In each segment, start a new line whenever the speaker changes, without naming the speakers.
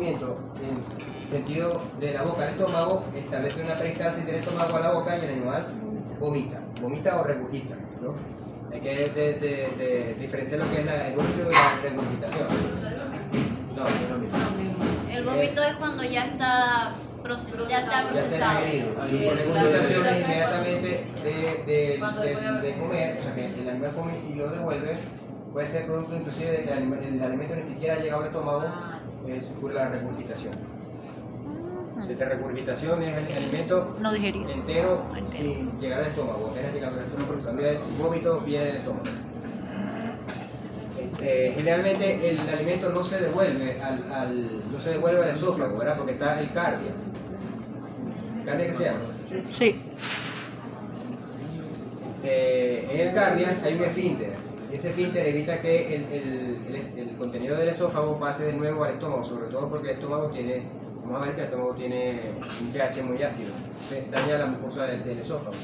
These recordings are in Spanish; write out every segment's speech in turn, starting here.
movimiento en sentido de la boca al estómago, establece una peristalsis del estómago a la boca y el animal vomita o regurgita, ¿no? Hay que diferenciar lo que es el vómito de la regurgitación. No, no es lo mismo.
El vómito es cuando ya está procesado.
Y por regurgitación es inmediatamente de comer, o sea que el animal come y lo devuelve, puede ser producto inclusive de que el alimento ni siquiera ha llegado al estómago, ocurre la regurgitación. La regurgitación es el alimento
no digerido
entero sin llegar al estómago, apenas llegando al estómago, porque también el vómito viene del estómago. Generalmente el alimento no se devuelve al esófago, ¿verdad? Porque está el cardia. ¿Cardia qué se llama?
Sí.
En el cardia hay un esfínter. Ese esfínter evita que el contenido del esófago pase de nuevo al estómago, sobre todo porque el estómago tiene, vamos a ver que el estómago tiene un pH muy ácido, daña la mucosa del esófago.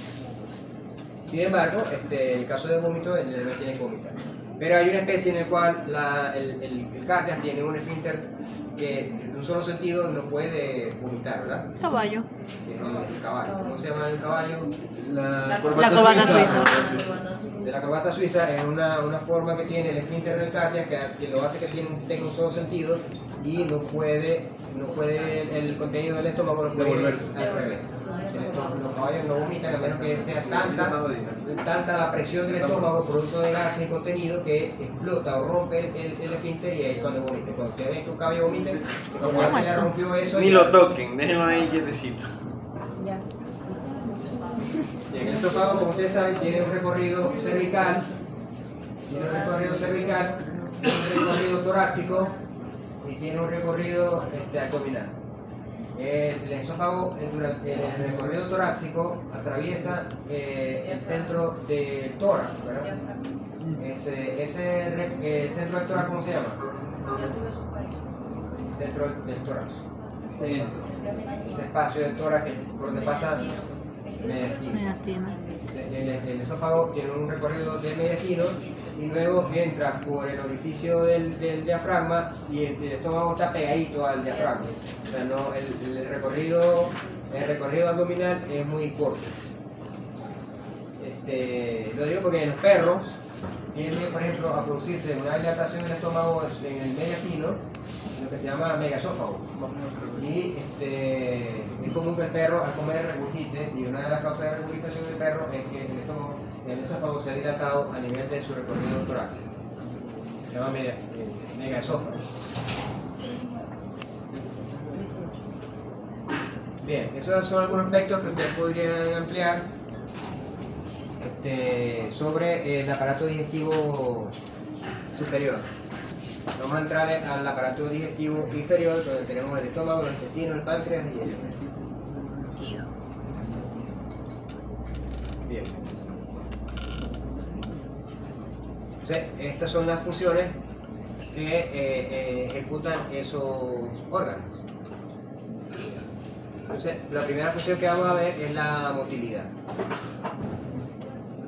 Sin embargo, el caso de vómito, el animal tiene que vomitar. Pero hay una especie en la cual el cardia tiene un esfínter que en un solo sentido no puede vomitar, ¿verdad?
Caballo.
Que es el caballo. ¿Cómo se llama el caballo?
La corbata suiza.
De la corbata suiza es una forma que tiene el esfínter del cardia que lo hace que tenga un solo sentido y no puede el contenido del estómago no puede ir al revés. Los caballos no vomitan a menos que sea tanta la presión del estómago producto de gases y contenido que explota o rompe el esfínter y ahí es cuando vomita. Cuando usted ve que un caballo vomita, como ya se le rompió eso.
Ni lo toquen, déjenlo ahí quietecito.
Bien, el esófago, como ustedes saben, tiene un recorrido cervical, un recorrido torácico y tiene un recorrido abdominal. El esófago, durante el recorrido torácico, atraviesa el centro del tórax, ¿verdad? El centro del tórax, ¿cómo se llama? El centro del tórax. Ese espacio del tórax por donde pasa mediastina. El esófago tiene un recorrido de mediastino y luego entra por el orificio del diafragma y el estómago está pegadito al diafragma. O sea, no, el recorrido abdominal es muy corto. Lo digo porque en los perros tiende, por ejemplo, a producirse una dilatación del estómago en el mediastino, lo que se llama megaesófago. Y es común que el perro al comer regurgite, y una de las causas de regurgitación del perro es que el esófago se ha dilatado a nivel de su recorrido torácico. Se llama megaesófago. Bien, esos son algunos aspectos que ustedes podrían ampliar sobre el aparato digestivo superior. Vamos a entrar al aparato digestivo inferior, donde tenemos el estómago, el intestino, el páncreas y el hígado. Bien. Entonces, estas son las funciones que ejecutan esos órganos. Entonces, la primera función que vamos a ver es la motilidad.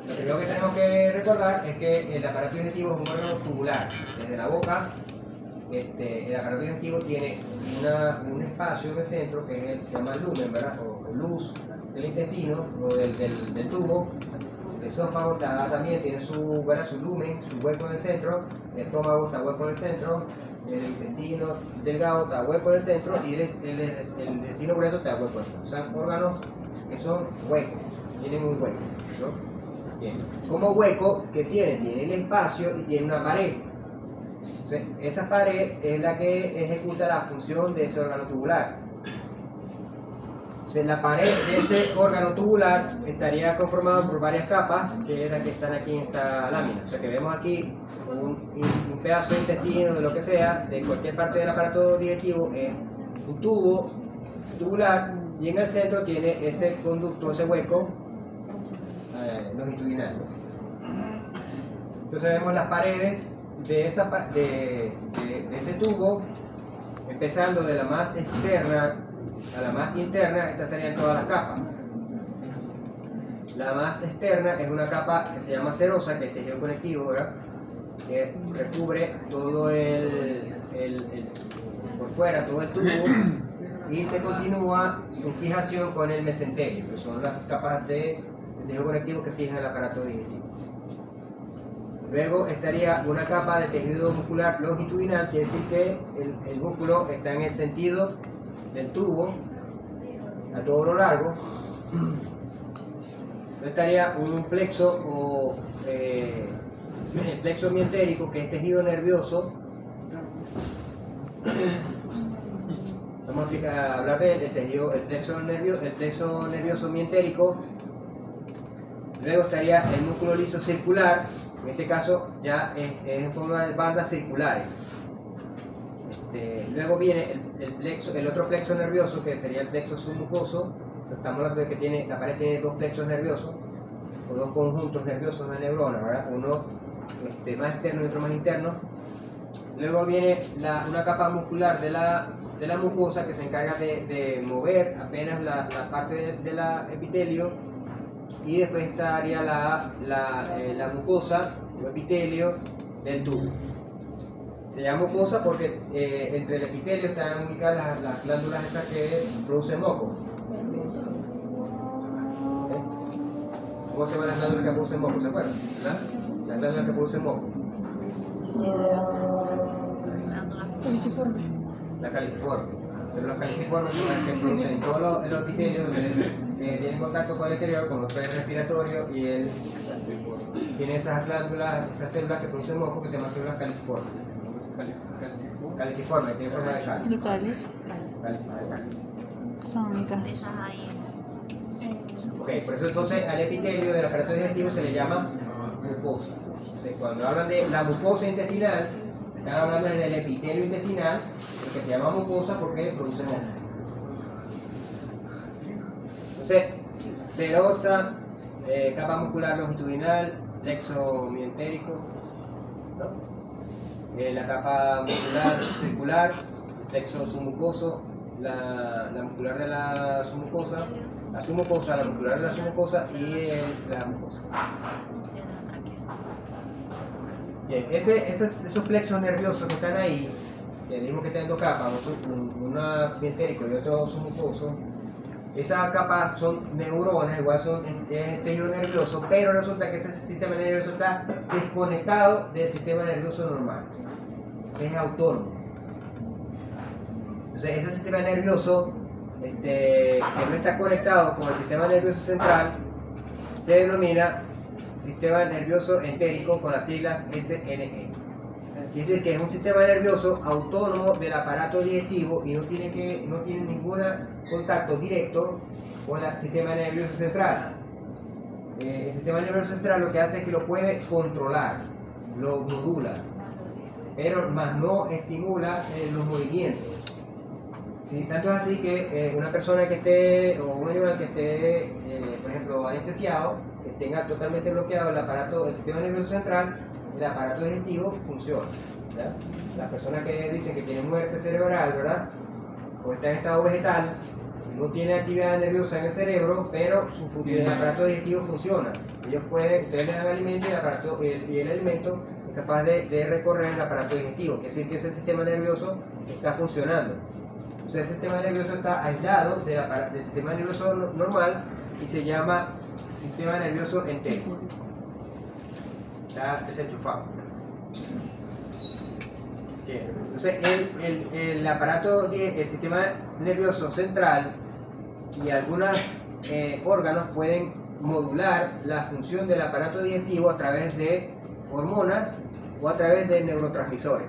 Lo primero que tenemos que recordar es que el aparato digestivo es un órgano tubular. Desde la boca, el aparato digestivo tiene un espacio en el centro que se llama lumen, ¿verdad? O luz del intestino o del tubo. El esófago también tiene su lumen, su hueco en el centro. El estómago está hueco en el centro. El intestino delgado está hueco en el centro y el intestino grueso está hueco en el centro. Son órganos que son huecos, tienen un hueco, ¿no? Bien. Como hueco que tiene el espacio y tiene una pared. Entonces, esa pared es la que ejecuta la función de ese órgano tubular. Entonces, la pared de ese órgano tubular estaría conformado por varias capas, que es la que están aquí en esta lámina. O sea que vemos aquí un pedazo de intestino, de lo que sea, de cualquier parte del aparato digestivo, es un tubo tubular y en el centro tiene ese conducto, ese hueco longitudinal. Entonces vemos las paredes de ese tubo, empezando de la más externa a la más interna. Estas serían todas las capas. La más externa es una capa que se llama serosa, que es tejido conectivo, ¿verdad? Que recubre todo por fuera todo el tubo y se continúa su fijación con el mesenterio, que son las capas de tejido conectivo que fijan el aparato digestivo. Luego estaría una capa de tejido muscular longitudinal, quiere decir que el músculo está en el sentido del tubo a todo lo largo. Luego estaría un plexo o el plexo mientérico, que es tejido nervioso. Vamos a hablar del tejido, el plexo nervioso mientérico. Luego estaría el músculo liso circular, en este caso ya es en forma de bandas circulares. Luego viene el otro plexo nervioso, que sería el plexo submucoso. O sea, estamos hablando de que la pared tiene dos plexos nerviosos, o dos conjuntos nerviosos de neuronas, ¿verdad? Uno más externo y otro más interno. Luego viene una capa muscular de la mucosa, que se encarga de mover apenas la parte del epitelio, y después estaría la mucosa o epitelio del tubo. Se llama mucosa porque entre el epitelio están ubicadas las glándulas estas que producen moco. ¿Cómo se llaman las glándulas que producen moco? ¿Se acuerdan? Las glándulas que producen moco.
Caliciforme.
La caliciforme. Células caliciformes son las que producen todos los epitelios que tienen contacto con el exterior, con los pelos respiratorios, y él tiene esas glándulas, esas células que producen moco, que se llaman células caliciformes. Caliciforme, tiene forma de cáliz.
¿De cáliz? Sónica.
Esas ahí.
Ok, por eso entonces al epitelio del aparato digestivo se le llama mucosa. Entonces, cuando hablan de la mucosa intestinal, están hablando del epitelio intestinal, que se llama mucosa porque produce moco. Entonces, serosa, capa muscular longitudinal, plexo mientérico, ¿no? La capa muscular circular, plexo submucoso, la muscular de la submucosa, la muscular de la submucosa y la mucosa. Bien, esos plexos nerviosos que están ahí, que dijimos que tienen dos capas, una mientérico y otro submucoso, esas capas son neuronas, igual son tejido nervioso, pero resulta que ese sistema nervioso está desconectado del sistema nervioso normal, es autónomo. Entonces ese sistema nervioso que no está conectado con el sistema nervioso central se denomina sistema nervioso entérico, con las siglas SNE. Quiere decir que es un sistema nervioso autónomo del aparato digestivo y no tiene ningún contacto directo con el sistema nervioso central. El sistema nervioso central lo que hace es que lo puede controlar, lo modula, pero más no estimula los movimientos. Sí, tanto es así que una persona que esté, o un animal que esté, por ejemplo, anestesiado, que tenga totalmente bloqueado el sistema nervioso central, el aparato digestivo funciona, ¿verdad? Las personas que dicen que tienen muerte cerebral, ¿verdad? O está en estado vegetal, no tiene actividad nerviosa en el cerebro, pero el aparato digestivo funciona. Ustedes le dan alimento y el alimento es capaz de recorrer el aparato digestivo, quiere decir que ese sistema nervioso está funcionando. Entonces ese sistema nervioso está aislado del sistema nervioso normal y se llama sistema nervioso entérico. Está desenchufado. Entonces el sistema nervioso central y algunos órganos pueden modular la función del aparato digestivo a través de hormonas o a través de neurotransmisores,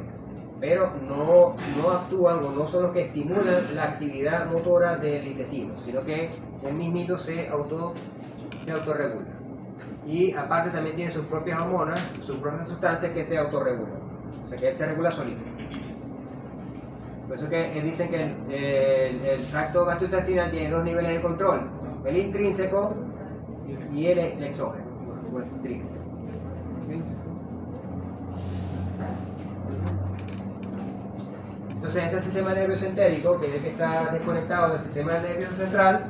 pero no actúan o no son los que estimulan la actividad motora del intestino, sino que el mismito se autorregula. Y aparte también tiene sus propias hormonas, sus propias sustancias que se autorregulan, o sea que él se regula solito. Por eso que dicen que el tracto gastrointestinal tiene dos niveles de control, el intrínseco y el exógeno, o extrínseco. Entonces ese sistema nervioso entérico, que es el que está desconectado del sistema nervioso central,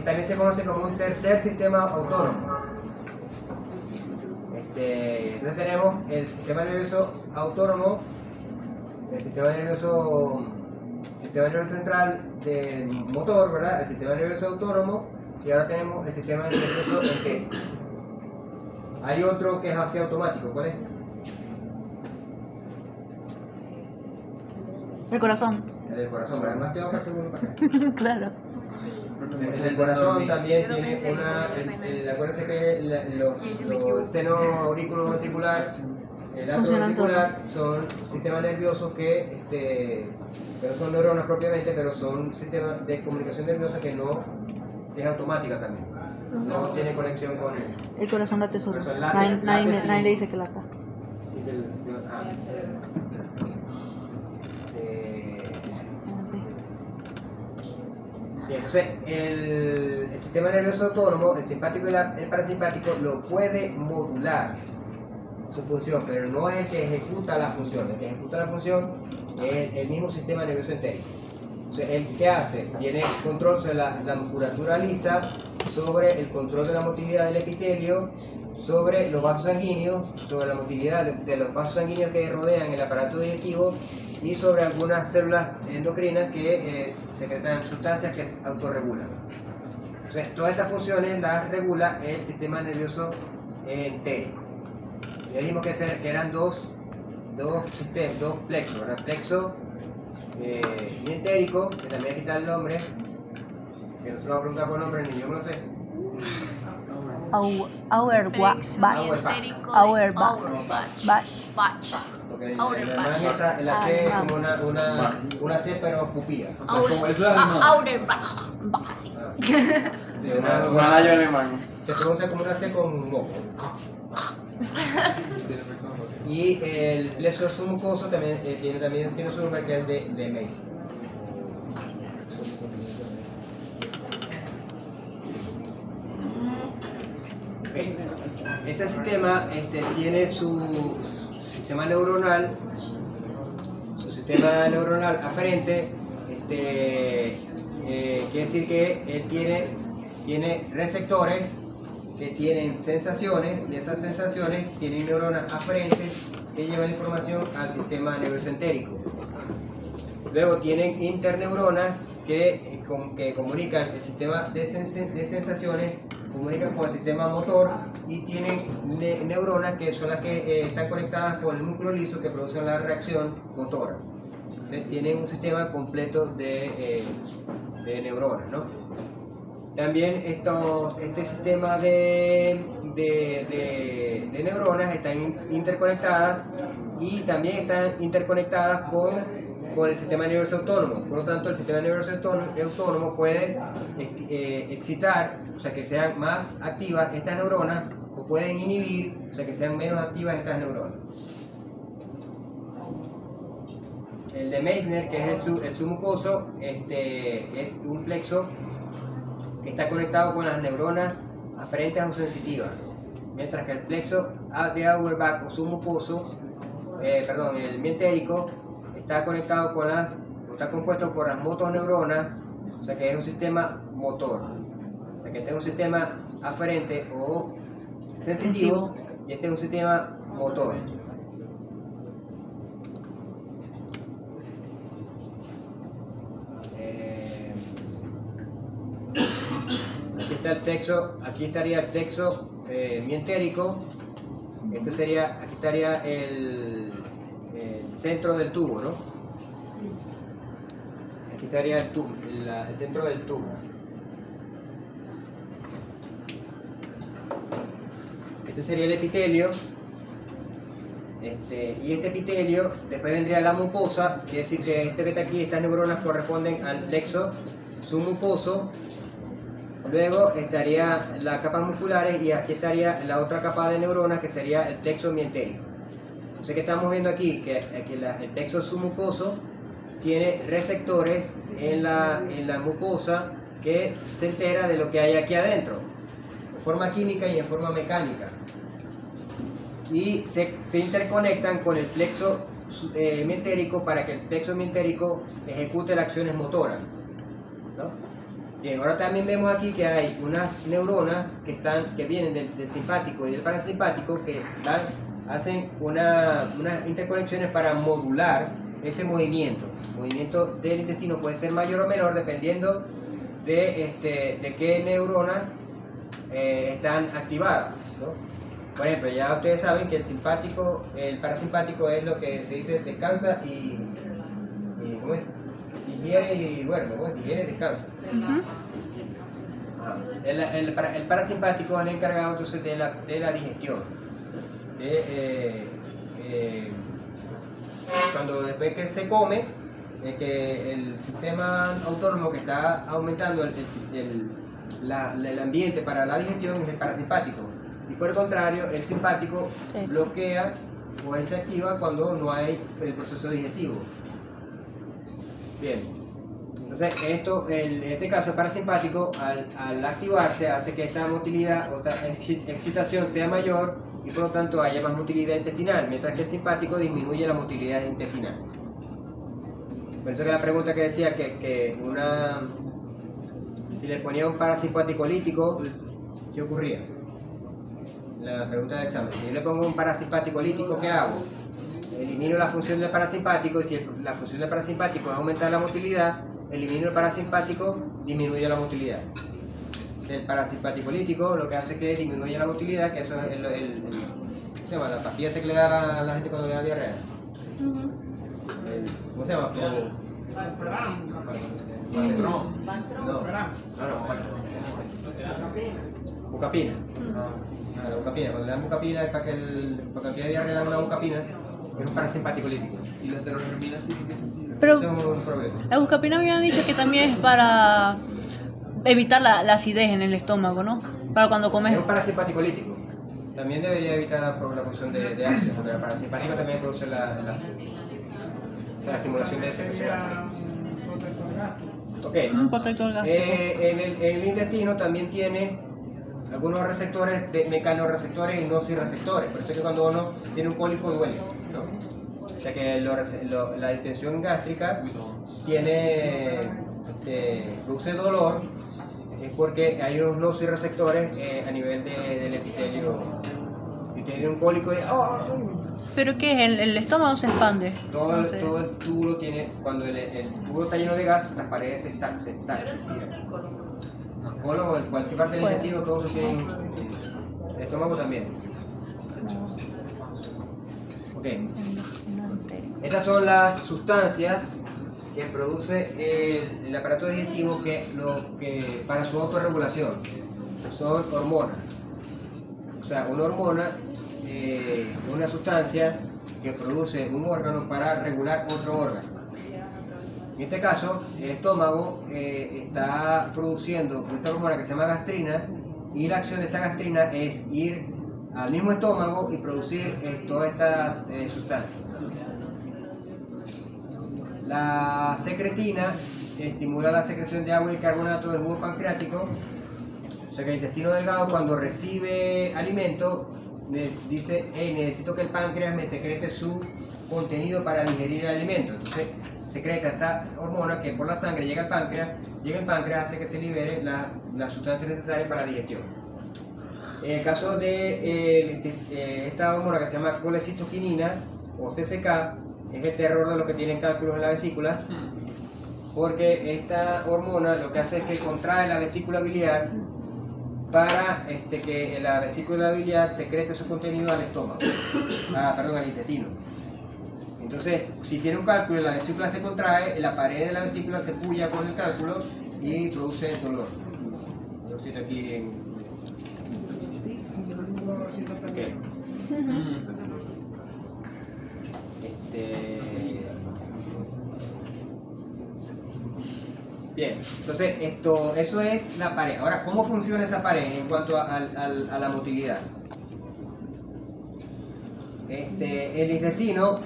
también se conoce como un tercer sistema autónomo. Entonces tenemos el sistema nervioso autónomo el sistema nervioso central del motor, ¿verdad? El sistema nervioso autónomo, y ahora tenemos el sistema nervioso entérico. Hay otro que es así automático, ¿cuál es?
El corazón.
El del corazón, ¿verdad? Más que vamos a hacer uno para acá.
Claro.
Sí.
El del corazón también
Yo lo
tiene
pensé,
una. Acuérdense que el seno auriculo ventricular, el atrio
Funcionan
ventricular son sistemas nerviosos que no son neuronas propiamente, pero son sistemas de comunicación nerviosa que es automática también. No tiene conexión con él.
El corazón late solo.
El corazón late, sí.
Nadie le dice que lata.
Sí, que Bien, entonces el sistema nervioso autónomo, el simpático y el parasimpático, lo puede modular su función, pero no es el que ejecuta la función. El que ejecuta la función es el mismo sistema nervioso entérico. Entonces, ¿el qué hace? Tiene control sobre la musculatura lisa, sobre el control de la motilidad del epitelio, sobre los vasos sanguíneos, sobre la motilidad de los vasos sanguíneos que rodean el aparato digestivo y sobre algunas células endocrinas que secretan sustancias que se autorregulan. Entonces, todas estas funciones las regula el sistema nervioso entérico. Ya dijimos que eran dos plexos, ¿verdad? Plexo y entérico, que también aquí está el nombre, que no se lo voy a preguntar por nombre, ni yo me lo sé.
Auerbach.
Peristérico,
Auerbach.
Bach.
Porque en
Auerbach.
alemán el H es como una C pero pupía.
Como eso es alemán.
Auerbach. Sí.
Sí,
Guanayo alemán.
se pronuncia como una C con un moco. Y el plexo submucoso también tiene su nombre, que es de Mason. Okay. Ese sistema tiene su sistema neuronal aferente, quiere decir que él tiene receptores que tienen sensaciones, y esas sensaciones tienen neuronas aferentes que llevan información al sistema nervioso entérico. Luego tienen interneuronas que comunican el sistema de sensaciones, comunican con el sistema motor, y tienen neuronas que son las que están conectadas con el músculo liso que producen la reacción motora. Tienen un sistema completo de neuronas, ¿no? También este sistema de neuronas están interconectadas, y también están interconectadas con el sistema nervioso autónomo. Por lo tanto, el sistema nervioso autónomo puede excitar, o sea, que sean más activas estas neuronas, o pueden inhibir, o sea, que sean menos activas estas neuronas. El de Meissner, que es el submucoso, es un plexo que está conectado con las neuronas aferentes o sensitivas, mientras que el plexo de Auerbach o submucoso, el mientérico, está conectado está compuesto por las motoneuronas, o sea que es un sistema motor, o sea que este es un sistema aferente o sensitivo, y este es un sistema motor. Aquí estaría el plexo mientérico. Aquí estaría el centro del tubo, ¿no? Aquí estaría el centro del tubo. Este sería el epitelio. Y este epitelio, después vendría la mucosa, quiere decir que que está aquí, estas neuronas corresponden al plexo submucoso. Luego estaría las capas musculares, y aquí estaría la otra capa de neuronas, que sería el plexo mientérico. Entonces, ¿qué estamos viendo aquí? Que el plexo submucoso tiene receptores en la mucosa que se entera de lo que hay aquí adentro, de forma química y en forma mecánica. Y se interconectan con el plexo mientérico para que el plexo mientérico ejecute las acciones motoras, ¿no? Bien, ahora también vemos aquí que hay unas neuronas que vienen del simpático y del parasimpático, que hacen unas interconexiones para modular ese movimiento. El movimiento del intestino puede ser mayor o menor dependiendo de qué neuronas están activadas, ¿no? Por ejemplo, ya ustedes saben que el parasimpático es lo que se dice descansa y ¿cómo es? Digiere y duerme, ¿no? Digiere y descansa. El parasimpático es el encargado entonces de la digestión. Cuando después que se come, que el sistema autónomo que está aumentando el ambiente para la digestión es el parasimpático. Y por el contrario, el simpático bloquea o se activa cuando no hay el proceso digestivo. Bien. Entonces, en este caso, el parasimpático, al activarse, hace que esta motilidad o esta excitación sea mayor y por lo tanto haya más motilidad intestinal, mientras que el simpático disminuye la motilidad intestinal. Por eso que la pregunta que decía si le ponía un parasimpático lítico, ¿qué ocurría? La pregunta del examen. Si yo le pongo un parasimpático lítico, ¿qué hago? Elimino la función del parasimpático y si la función del parasimpático es aumentar la motilidad, elimino el parasimpático, disminuye la motilidad. Si el parasimpático lítico lo que hace es que disminuye la motilidad, que eso es ¿cómo se llama? La pastilla esa que le da a la gente cuando le da diarrea. ¿Cómo se llama? Bucapina. La bucapina, cuando le dan bucapina es para que tiene diarrea le dan una bucapina, es un parasimpático lítico.
¿Y la tenorremina sí qué sentido?
Pero
Ese es un problema.
la buscapina me habían dicho que también es para evitar la acidez en el estómago, ¿no? Para cuando comes.
Es un parasimpático lítico. También debería evitar la producción de ácido, porque el parasimpático también produce el ácido. O sea, la estimulación de secreción ácida. Ok.
Un protector gástrico.
En el intestino también tiene algunos receptores, mecanorreceptores y nociceptores. Por eso es que cuando uno tiene un cólico duele, ¿no? O sea que la distensión gástrica produce dolor, es porque hay unos nociceptores a nivel del epitelio. Si tiene un cólico de...
¿Pero qué es? ¿El estómago se expande?
Todo
No sé.
el túbulo tiene, cuando el túbulo está lleno de gas, las paredes se estiran. El colon o cualquier parte del intestino, todo eso tiene el estómago también. Ok. Estas son las sustancias que produce el aparato digestivo que para su autorregulación son hormonas. O sea, una hormona una sustancia que produce un órgano para regular otro órgano. En este caso, el estómago está produciendo esta hormona que se llama gastrina y la acción de esta gastrina es ir al mismo estómago y producir todas estas sustancias. La secretina estimula la secreción de agua y carbonato del bulbo pancreático. O sea que el intestino delgado, cuando recibe alimento, dice: hey, necesito que el páncreas me secrete su contenido para digerir el alimento. Entonces secreta esta hormona que por la sangre llega al páncreas, hace que se libere las sustancias necesarias para la digestión. En el caso de esta hormona que se llama colecitoquinina o CCK, es el terror de los que tienen cálculos en la vesícula, porque esta hormona lo que hace es que contrae la vesícula biliar para que la vesícula biliar secrete su contenido al estómago, al intestino. Entonces, si tiene un cálculo y la vesícula se contrae, la pared de la vesícula se puya con el cálculo y produce dolor. Dolorcito aquí en... Okay. Bien, entonces eso es la pared. Ahora, ¿cómo funciona esa pared en cuanto a la motilidad? El intestino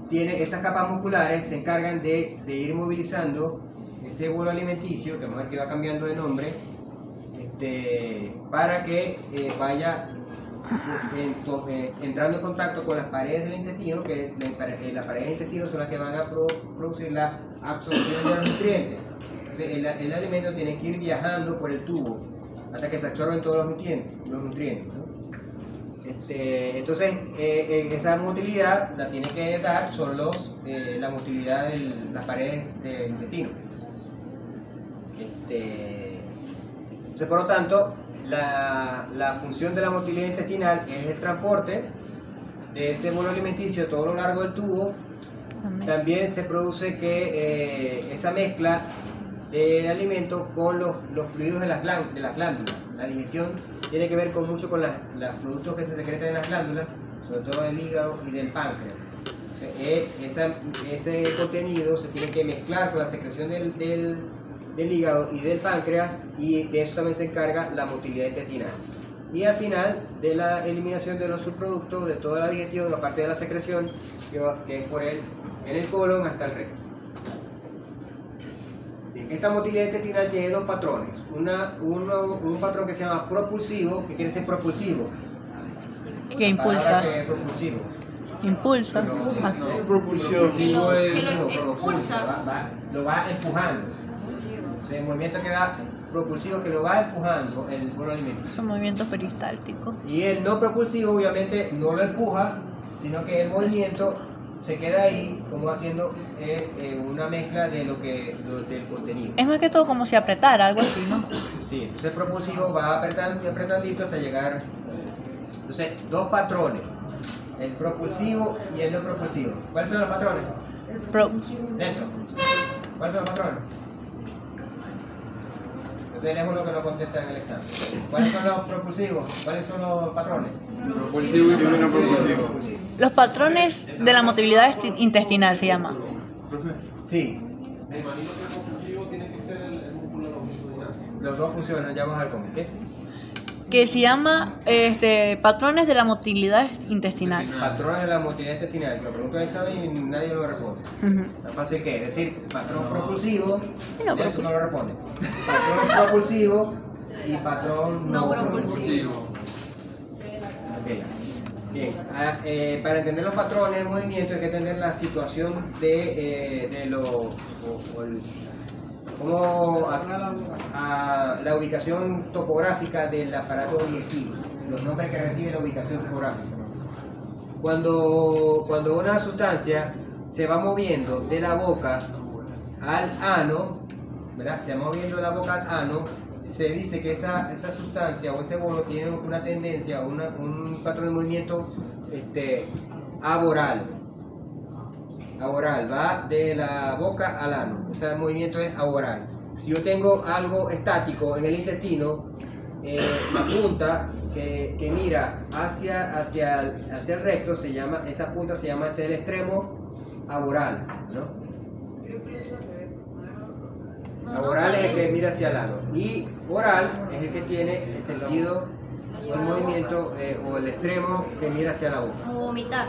tiene esas capas musculares, se encargan de ir movilizando ese bolo alimenticio, que vamos a ver que va cambiando de nombre, para que vaya entrando en contacto con las paredes del intestino, que las paredes del intestino son las que van a producir la absorción de los nutrientes. Entonces, el alimento tiene que ir viajando por el tubo hasta que se absorben todos los nutrientes, ¿no? Entonces, esa motilidad la tiene que dar son la motilidad de las paredes del intestino. Entonces, por lo tanto, la función de la motilidad intestinal es el transporte de ese bolo alimenticio a todo lo largo del tubo. También se produce que esa mezcla del alimento con los fluidos de las glándulas. La digestión tiene que ver mucho con los productos que se secretan en las glándulas, sobre todo del hígado y del páncreas. O sea, ese contenido se tiene que mezclar con la secreción del hígado y del páncreas, y de eso también se encarga la motilidad intestinal. Y al final de la eliminación de los subproductos de toda la digestión, aparte de la secreción que es en el colon hasta el recto. Bien, esta motilidad intestinal tiene dos patrones. Un patrón que se llama propulsivo, que quiere decir propulsivo.
Que impulsa.
Que es propulsivo.
Impulsa.
Propulsión.
Que lo
Propulsa,
expulsa.
lo va empujando. O sea, el movimiento que va propulsivo que lo va empujando el bolo alimenticio.
Son movimientos peristálticos.
Y el no propulsivo obviamente no lo empuja, sino que el movimiento se queda ahí como haciendo una mezcla del contenido.
Es más que todo como si apretara, algo así, ¿no?
Sí, entonces el propulsivo va apretandito hasta llegar. Entonces, dos patrones, el propulsivo y el no propulsivo. ¿Cuáles son los patrones? Nelson, ¿cuáles son los patrones? Entonces él es uno que no contesta en el examen. ¿Cuáles son los propulsivos? ¿Cuáles son los patrones?
Propulsivo y no propulsivo.
Los patrones de la motilidad intestinal se llama.
Profe.
Sí,
Me imagino que el propulsivo tiene que ser el músculo longitudinal.
los dos funcionan, ya vamos a ver cómo. ¿Qué?
Que se llama patrones de la motilidad intestinal.
Patrones de la motilidad intestinal, que lo pregunto en el examen y nadie lo responde.
Ujú.
Tan fácil que es decir, patrón propulsivo,
No,
eso no lo responde. Patrón propulsivo y patrón no propulsivo. Ok. Bien, para entender los patrones de movimiento hay que entender la situación la ubicación topográfica del aparato digestivo, los nombres que recibe la ubicación topográfica. Cuando una sustancia se va moviendo de la boca al ano, ¿verdad? Se va moviendo de la boca al ano, se dice que esa sustancia o ese bolo tiene una tendencia, un patrón de movimiento aboral. Aboral, va de la boca al ano, ese movimiento es aboral. Si yo tengo algo estático en el intestino, la punta que mira hacia el recto, esa punta se llama el extremo aboral, ¿no? Aboral es el que mira hacia el ano, y oral es el que tiene el sentido o el movimiento o el extremo que mira hacia la boca.
Como vomitar.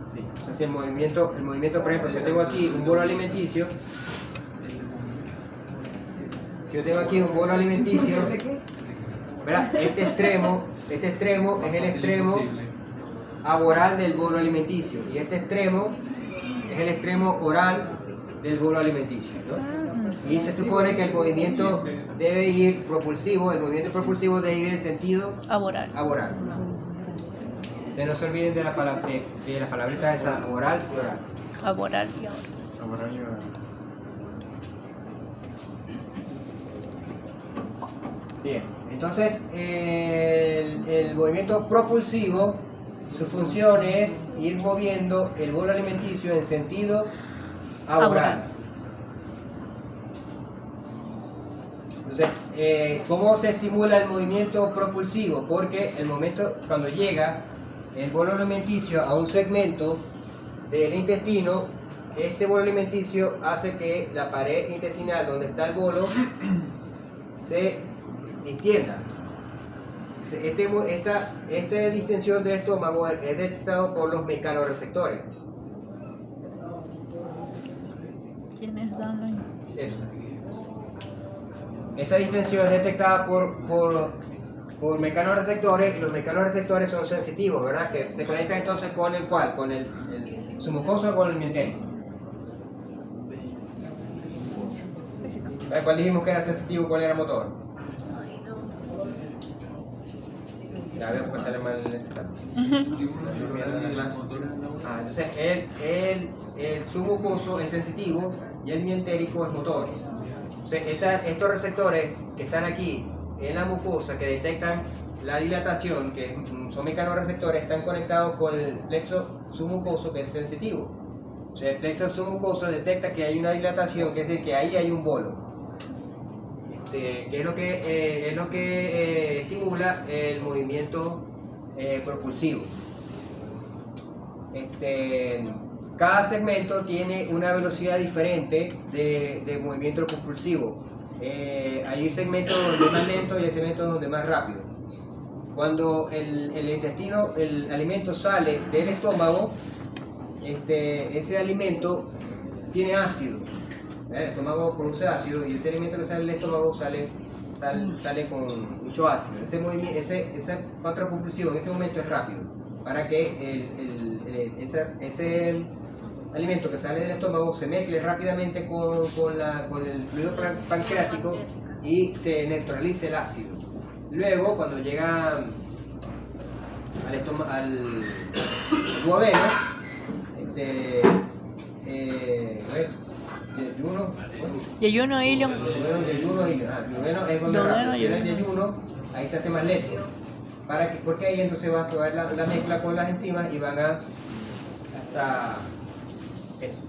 Sí, o sea, si el movimiento, por ejemplo, si yo tengo aquí un bolo alimenticio, ¿verdad? Este extremo es el extremo aboral del bolo alimenticio, y este extremo es el extremo oral del bolo alimenticio, ¿no? Y se supone que el movimiento debe ir propulsivo, el movimiento propulsivo debe ir en sentido
Aboral.
aboral. Se no se olviden de las palabritas esas, oral y oral.
Aboral.
Bien, entonces el movimiento propulsivo, su función es ir moviendo el bolo alimenticio en sentido aboral.
Aboral.
Entonces, ¿cómo se estimula el movimiento propulsivo? Porque el momento cuando llega el bolo alimenticio a un segmento del intestino, este bolo alimenticio hace que la pared intestinal donde está el bolo se distienda. Esta distensión del estómago es detectado por los mecanorreceptores.
¿Quiénes dan la...
Eso. Esa distensión es detectada por mecanorreceptores, y los mecanorreceptores son sensitivos, ¿verdad? Que se conectan entonces con el cual, con el submucoso o con el mienteno. ¿Cuál dijimos que era sensitivo? ¿Cuál era motor? Ya veo que sale mal en ese caso. Entonces el submucoso es sensitivo y el mientérico es motor. Entonces estos receptores que están aquí en la mucosa que detectan la dilatación, que son mecanorreceptores, están conectados con el plexo submucoso que es sensitivo. O sea, el plexo submucoso detecta que hay una dilatación, que es decir, que ahí hay un bolo, que es lo que estimula el movimiento propulsivo. Cada segmento tiene una velocidad diferente de movimiento propulsivo. Hay segmentos donde es más lento y hay segmentos donde es más rápido. Cuando el intestino, el alimento sale del estómago, ese alimento tiene ácido. El estómago produce ácido y ese alimento que sale del estómago sale con mucho ácido. Esa contrapropulsión en ese momento es rápido, para que ese alimento que sale del estómago se mezcle rápidamente con el fluido pancreático y se neutralice el ácido. Luego, cuando llega al duodeno,
Yeyuno, ilion.
Duodeno es cuando
Duodeno,
tiene el
yeyuno.
yeyuno, ahí se hace más lento. Porque ahí entonces va a ver la mezcla con las enzimas y van hasta eso.